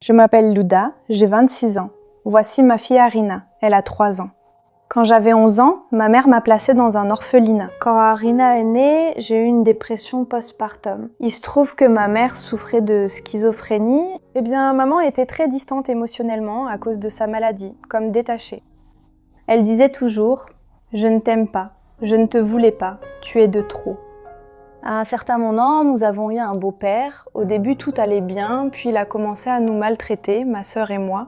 Je m'appelle Luda, j'ai 26 ans. Voici ma fille Arina, elle a 3 ans. Quand j'avais 11 ans, ma mère m'a placée dans un orphelinat. Quand Arina est née, j'ai eu une dépression postpartum. Il se trouve que ma mère souffrait de schizophrénie. Eh bien, maman était très distante émotionnellement à cause de sa maladie, comme détachée. Elle disait toujours « Je ne t'aime pas, je ne te voulais pas, tu es de trop ». À un certain moment, nous avons eu un beau-père. Au début, tout allait bien, puis il a commencé à nous maltraiter, ma sœur et moi.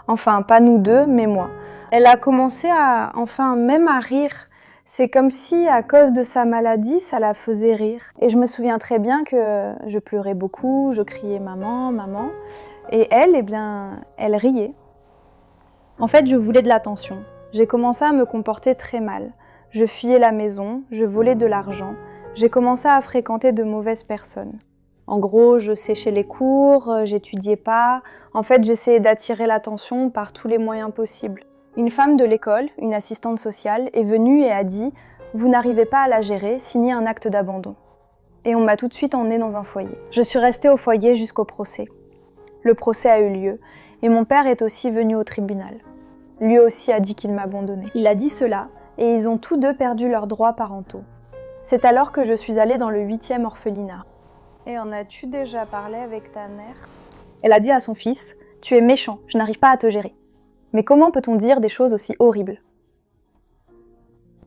Enfin, pas nous deux, mais moi. Elle a commencé même à rire. C'est comme si, à cause de sa maladie, ça la faisait rire. Et je me souviens très bien que je pleurais beaucoup, je criais « maman, maman ». Et elle, elle riait. En fait, je voulais de l'attention. J'ai commencé à me comporter très mal. Je fuyais la maison, je volais de l'argent. J'ai commencé à fréquenter de mauvaises personnes. En gros, je séchais les cours, j'étudiais pas. En fait, j'essayais d'attirer l'attention par tous les moyens possibles. Une femme de l'école, une assistante sociale, est venue et a dit « Vous n'arrivez pas à la gérer, signez un acte d'abandon ». Et on m'a tout de suite emmenée dans un foyer. Je suis restée au foyer jusqu'au procès. Le procès a eu lieu et mon père est aussi venu au tribunal. Lui aussi a dit qu'il m'abandonnait. Il a dit cela et ils ont tous deux perdu leurs droits parentaux. C'est alors que je suis allée dans le 8e orphelinat. Et en as-tu déjà parlé avec ta mère ? Elle a dit à son fils « Tu es méchant, je n'arrive pas à te gérer. » Mais comment peut-on dire des choses aussi horribles ?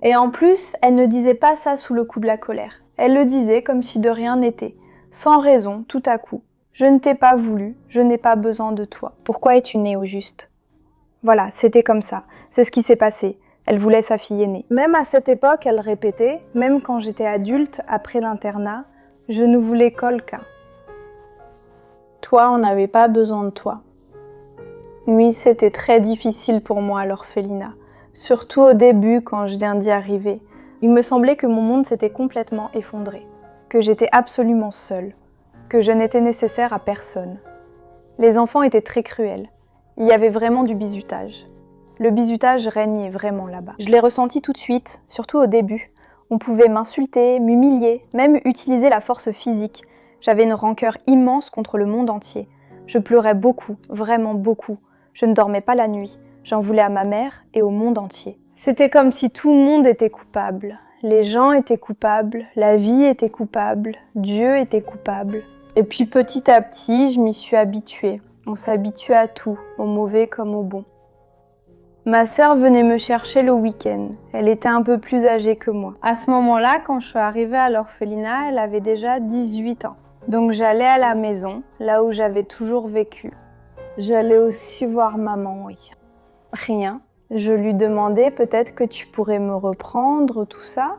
Et en plus, elle ne disait pas ça sous le coup de la colère. Elle le disait comme si de rien n'était, sans raison, tout à coup. « Je ne t'ai pas voulu, je n'ai pas besoin de toi. Pourquoi es-tu née au juste ?» Voilà, c'était comme ça. C'est ce qui s'est passé. Elle voulait sa fille aînée. Même à cette époque, elle répétait, même quand j'étais adulte, après l'internat, « Je ne voulais qu'Olka. » Toi, on n'avait pas besoin de toi. Oui, c'était très difficile pour moi à l'orphelinat, surtout au début quand je viens d'y arriver. Il me semblait que mon monde s'était complètement effondré, que j'étais absolument seule, que je n'étais nécessaire à personne. Les enfants étaient très cruels. Il y avait vraiment du bizutage. Le bizutage régnait vraiment là-bas. Je l'ai ressenti tout de suite, surtout au début. On pouvait m'insulter, m'humilier, même utiliser la force physique. J'avais une rancœur immense contre le monde entier. Je pleurais beaucoup, vraiment beaucoup. Je ne dormais pas la nuit. J'en voulais à ma mère et au monde entier. C'était comme si tout le monde était coupable. Les gens étaient coupables, la vie était coupable, Dieu était coupable. Et puis petit à petit, je m'y suis habituée. On s'habitue à tout, au mauvais comme au bon. Ma sœur venait me chercher le week-end. Elle était un peu plus âgée que moi. À ce moment-là, quand je suis arrivée à l'orphelinat, elle avait déjà 18 ans. Donc j'allais à la maison, là où j'avais toujours vécu. J'allais aussi voir maman, oui. Rien. Je lui demandais peut-être que tu pourrais me reprendre, tout ça.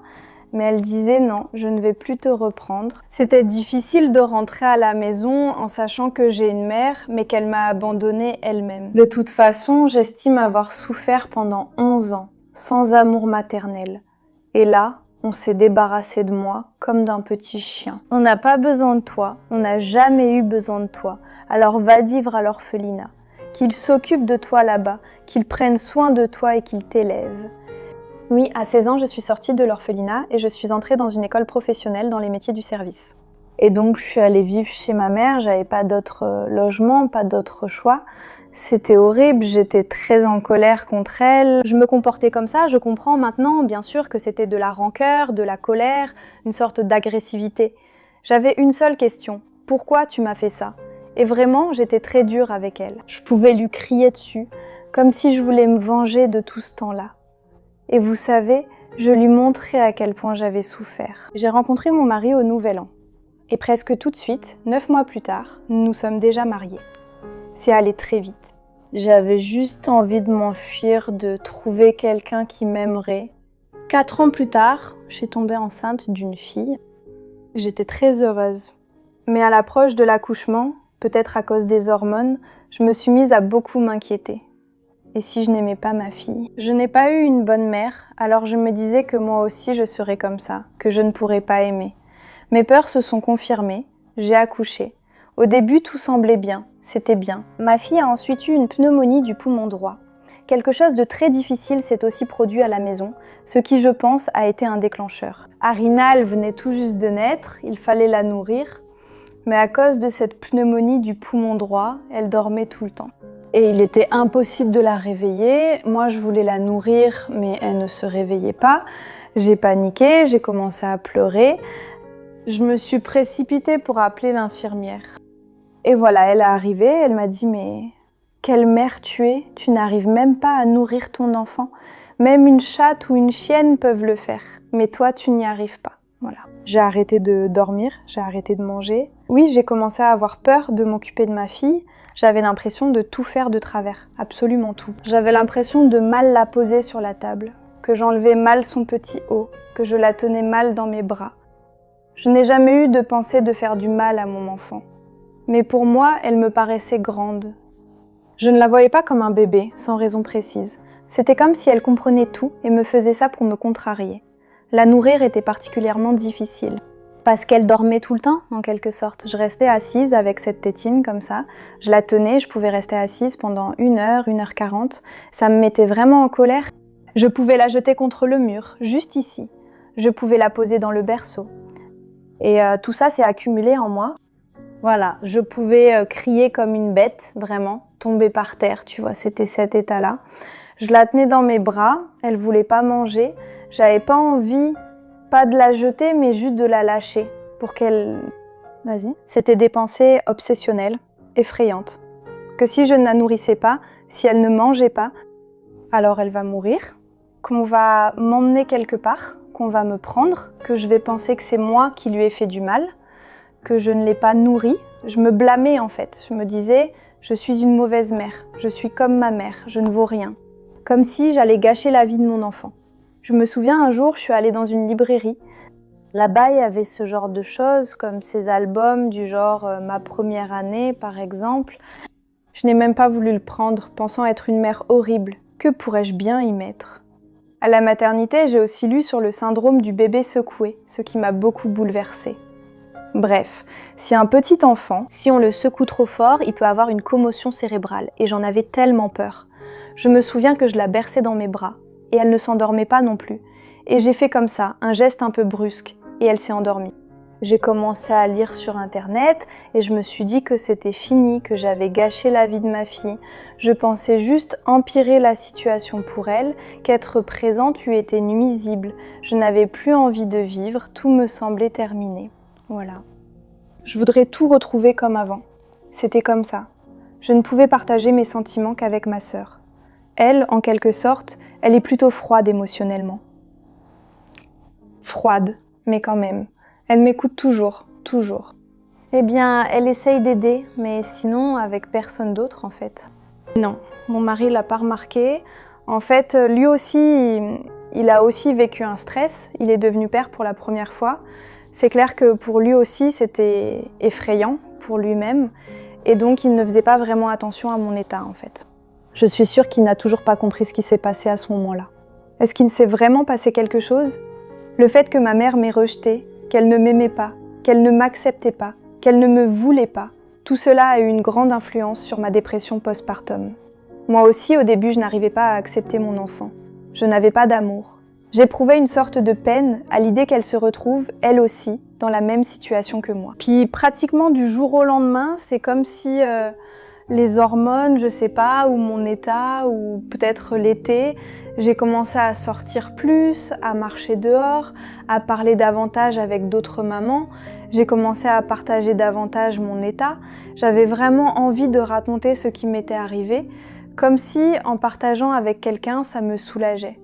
Mais elle disait non, je ne vais plus te reprendre. C'était difficile de rentrer à la maison en sachant que j'ai une mère, mais qu'elle m'a abandonnée elle-même. De toute façon, j'estime avoir souffert pendant 11 ans, sans amour maternel. Et là, on s'est débarrassé de moi comme d'un petit chien. On n'a pas besoin de toi, on n'a jamais eu besoin de toi. Alors va vivre à l'orphelinat. Qu'il s'occupe de toi là-bas, qu'il prenne soin de toi et qu'il t'élève. Oui, à 16 ans, je suis sortie de l'orphelinat et je suis entrée dans une école professionnelle dans les métiers du service. Et donc, je suis allée vivre chez ma mère, j'avais pas d'autre logement, pas d'autre choix. C'était horrible, j'étais très en colère contre elle. Je me comportais comme ça, je comprends maintenant, bien sûr, que c'était de la rancœur, de la colère, une sorte d'agressivité. J'avais une seule question, pourquoi tu m'as fait ça ? Et vraiment, j'étais très dure avec elle. Je pouvais lui crier dessus, comme si je voulais me venger de tout ce temps-là. Et vous savez, je lui montrais à quel point j'avais souffert. J'ai rencontré mon mari au Nouvel An. Et presque tout de suite, 9 mois plus tard, nous nous sommes déjà mariés. C'est allé très vite. J'avais juste envie de m'enfuir, de trouver quelqu'un qui m'aimerait. 4 ans plus tard, je suis tombée enceinte d'une fille. J'étais très heureuse. Mais à l'approche de l'accouchement, peut-être à cause des hormones, je me suis mise à beaucoup m'inquiéter. Et si je n'aimais pas ma fille ? Je n'ai pas eu une bonne mère, alors je me disais que moi aussi je serais comme ça, que je ne pourrais pas aimer. Mes peurs se sont confirmées, j'ai accouché. Au début, tout semblait bien, c'était bien. Ma fille a ensuite eu une pneumonie du poumon droit. Quelque chose de très difficile s'est aussi produit à la maison, ce qui, je pense, a été un déclencheur. Arina, elle venait tout juste de naître, il fallait la nourrir. Mais à cause de cette pneumonie du poumon droit, elle dormait tout le temps. Et il était impossible de la réveiller. Moi, je voulais la nourrir, mais elle ne se réveillait pas. J'ai paniqué, j'ai commencé à pleurer. Je me suis précipitée pour appeler l'infirmière. Et voilà, elle est arrivée, elle m'a dit « Mais quelle mère tu es, tu n'arrives même pas à nourrir ton enfant. Même une chatte ou une chienne peuvent le faire, mais toi, tu n'y arrives pas. » Voilà. J'ai arrêté de dormir, j'ai arrêté de manger. Oui, j'ai commencé à avoir peur de m'occuper de ma fille. J'avais l'impression de tout faire de travers, absolument tout. J'avais l'impression de mal la poser sur la table, que j'enlevais mal son petit haut, que je la tenais mal dans mes bras. Je n'ai jamais eu de pensée de faire du mal à mon enfant. Mais pour moi, elle me paraissait grande. Je ne la voyais pas comme un bébé, sans raison précise. C'était comme si elle comprenait tout et me faisait ça pour me contrarier. La nourrir était particulièrement difficile. Parce qu'elle dormait tout le temps, en quelque sorte. Je restais assise avec cette tétine comme ça. Je la tenais, je pouvais rester assise pendant 1h40. Ça me mettait vraiment en colère. Je pouvais la jeter contre le mur, juste ici. Je pouvais la poser dans le berceau. Et tout ça s'est accumulé en moi. Voilà, je pouvais crier comme une bête, vraiment, tomber par terre, tu vois, c'était cet état-là. Je la tenais dans mes bras, elle voulait pas manger. J'avais pas envie, pas de la jeter, mais juste de la lâcher pour qu'elle... Vas-y. C'était des pensées obsessionnelles, effrayantes. Que si je ne la nourrissais pas, si elle ne mangeait pas, alors elle va mourir, qu'on va m'emmener quelque part, qu'on va me prendre, que je vais penser que c'est moi qui lui ai fait du mal, que je ne l'ai pas nourrie. Je me blâmais en fait. Je me disais, je suis une mauvaise mère, je suis comme ma mère, je ne vaux rien. Comme si j'allais gâcher la vie de mon enfant. Je me souviens un jour, je suis allée dans une librairie. Là-bas, il y avait ce genre de choses, comme ces albums du genre Ma première année, par exemple. Je n'ai même pas voulu le prendre, pensant être une mère horrible. Que pourrais-je bien y mettre? À la maternité, j'ai aussi lu sur le syndrome du bébé secoué, ce qui m'a beaucoup bouleversée. Bref, si un petit enfant, si on le secoue trop fort, il peut avoir une commotion cérébrale, et j'en avais tellement peur. Je me souviens que je la berçais dans mes bras, et elle ne s'endormait pas non plus. Et j'ai fait comme ça, un geste un peu brusque, et elle s'est endormie. J'ai commencé à lire sur internet, et je me suis dit que c'était fini, que j'avais gâché la vie de ma fille. Je pensais juste empirer la situation pour elle, qu'être présente lui était nuisible. Je n'avais plus envie de vivre, tout me semblait terminé. Voilà. Je voudrais tout retrouver comme avant. C'était comme ça. Je ne pouvais partager mes sentiments qu'avec ma sœur. Elle, en quelque sorte, elle est plutôt froide émotionnellement. Froide, mais quand même. Elle m'écoute toujours, toujours. Eh bien, elle essaye d'aider, mais sinon avec personne d'autre en fait. Non, mon mari l'a pas remarqué. En fait, lui aussi, il a aussi vécu un stress. Il est devenu père pour la première fois. C'est clair que pour lui aussi, c'était effrayant pour lui-même. Et donc, il ne faisait pas vraiment attention à mon état, en fait. Je suis sûre qu'il n'a toujours pas compris ce qui s'est passé à ce moment-là. Est-ce qu'il s'est vraiment passé quelque chose? Le fait que ma mère m'ait rejetée, qu'elle ne m'aimait pas, qu'elle ne m'acceptait pas, qu'elle ne me voulait pas, tout cela a eu une grande influence sur ma dépression postpartum. Moi aussi, au début, je n'arrivais pas à accepter mon enfant. Je n'avais pas d'amour. J'éprouvais une sorte de peine à l'idée qu'elle se retrouve, elle aussi, dans la même situation que moi. Puis pratiquement du jour au lendemain, c'est comme si les hormones, je sais pas, ou mon état, ou peut-être l'été, j'ai commencé à sortir plus, à marcher dehors, à parler davantage avec d'autres mamans. J'ai commencé à partager davantage mon état. J'avais vraiment envie de raconter ce qui m'était arrivé, comme si, en partageant avec quelqu'un, ça me soulageait.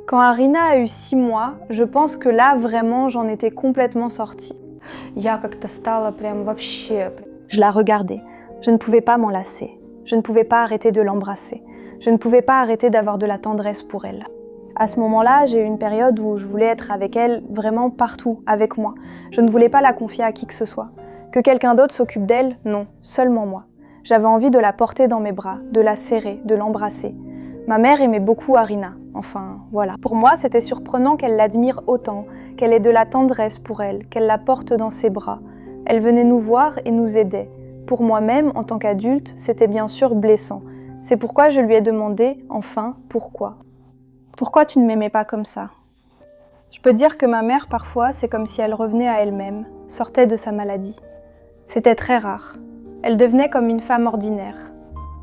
Quand Arina a eu 6 mois, je pense que là, vraiment, j'en étais complètement sortie. Je la regardais. Je ne pouvais pas m'en lasser. Je ne pouvais pas arrêter de l'embrasser. Je ne pouvais pas arrêter d'avoir de la tendresse pour elle. À ce moment-là, j'ai eu une période où je voulais être avec elle vraiment partout, avec moi. Je ne voulais pas la confier à qui que ce soit. Que quelqu'un d'autre s'occupe d'elle, non, seulement moi. J'avais envie de la porter dans mes bras, de la serrer, de l'embrasser. Ma mère aimait beaucoup Arina, enfin voilà. Pour moi, c'était surprenant qu'elle l'admire autant, qu'elle ait de la tendresse pour elle, qu'elle la porte dans ses bras. Elle venait nous voir et nous aidait. Pour moi-même, en tant qu'adulte, c'était bien sûr blessant. C'est pourquoi je lui ai demandé, enfin, pourquoi. Pourquoi tu ne m'aimais pas comme ça? Je peux dire que ma mère, parfois, c'est comme si elle revenait à elle-même, sortait de sa maladie. C'était très rare. Elle devenait comme une femme ordinaire.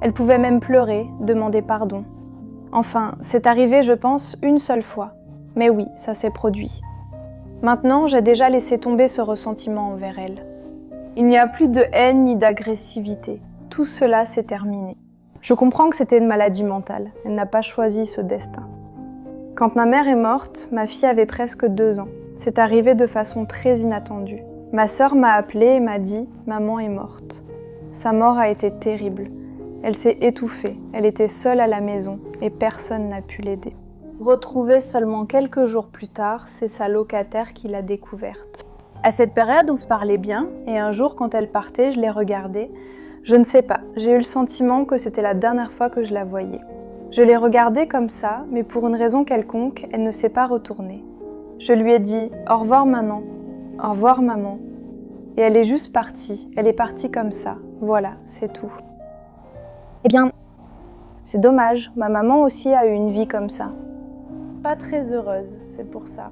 Elle pouvait même pleurer, demander pardon. Enfin, c'est arrivé, je pense, une seule fois. Mais oui, ça s'est produit. Maintenant, j'ai déjà laissé tomber ce ressentiment envers elle. Il n'y a plus de haine ni d'agressivité. Tout cela s'est terminé. Je comprends que c'était une maladie mentale. Elle n'a pas choisi ce destin. Quand ma mère est morte, ma fille avait presque 2 ans. C'est arrivé de façon très inattendue. Ma sœur m'a appelée et m'a dit « Maman est morte ». Sa mort a été terrible. Elle s'est étouffée. Elle était seule à la maison et personne n'a pu l'aider. Retrouvée seulement quelques jours plus tard, c'est sa locataire qui l'a découverte. À cette période, on se parlait bien et un jour, quand elle partait, je l'ai regardée. Je ne sais pas, j'ai eu le sentiment que c'était la dernière fois que je la voyais. Je l'ai regardée comme ça, mais pour une raison quelconque, elle ne s'est pas retournée. Je lui ai dit « Au revoir maman, au revoir maman ». Et elle est juste partie, elle est partie comme ça. Voilà, c'est tout. Eh bien, c'est dommage, ma maman aussi a eu une vie comme ça. Pas très heureuse, c'est pour ça.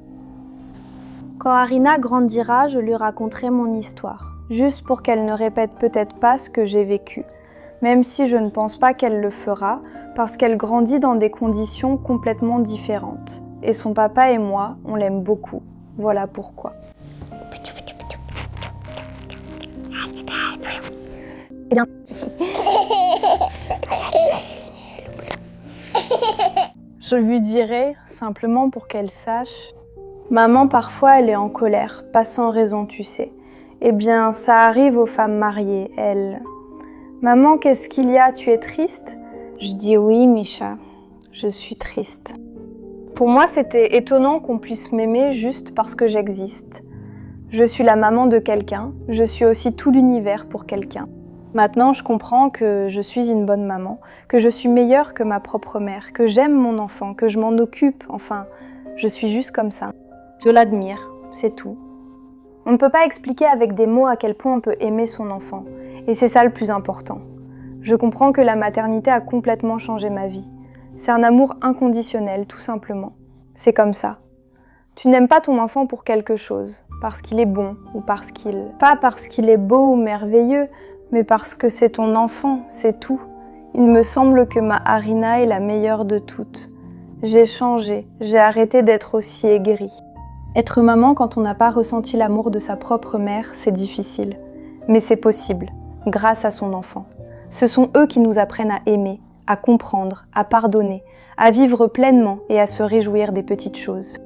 Quand Arina grandira, je lui raconterai mon histoire, juste pour qu'elle ne répète peut-être pas ce que j'ai vécu, même si je ne pense pas qu'elle le fera, parce qu'elle grandit dans des conditions complètement différentes. Et son papa et moi, on l'aime beaucoup. Voilà pourquoi. Eh bien... Je lui dirai, simplement pour qu'elle sache... Maman, parfois, elle est en colère, pas sans raison, tu sais. Eh bien, ça arrive aux femmes mariées, elles... Maman, qu'est-ce qu'il y a? Tu es triste? Je dis oui, Misha, je suis triste. Pour moi, c'était étonnant qu'on puisse m'aimer juste parce que j'existe. Je suis la maman de quelqu'un, je suis aussi tout l'univers pour quelqu'un. Maintenant, je comprends que je suis une bonne maman, que je suis meilleure que ma propre mère, que j'aime mon enfant, que je m'en occupe, enfin, je suis juste comme ça. Je l'admire, c'est tout. On ne peut pas expliquer avec des mots à quel point on peut aimer son enfant, et c'est ça le plus important. Je comprends que la maternité a complètement changé ma vie. C'est un amour inconditionnel, tout simplement. C'est comme ça. Tu n'aimes pas ton enfant pour quelque chose, parce qu'il est bon, ou parce qu'il... Pas parce qu'il est beau ou merveilleux, mais parce que c'est ton enfant, c'est tout. Il me semble que ma Arina est la meilleure de toutes. J'ai changé, j'ai arrêté d'être aussi aigrie. Être maman quand on n'a pas ressenti l'amour de sa propre mère, c'est difficile. Mais c'est possible, grâce à son enfant. Ce sont eux qui nous apprennent à aimer, à comprendre, à pardonner, à vivre pleinement et à se réjouir des petites choses.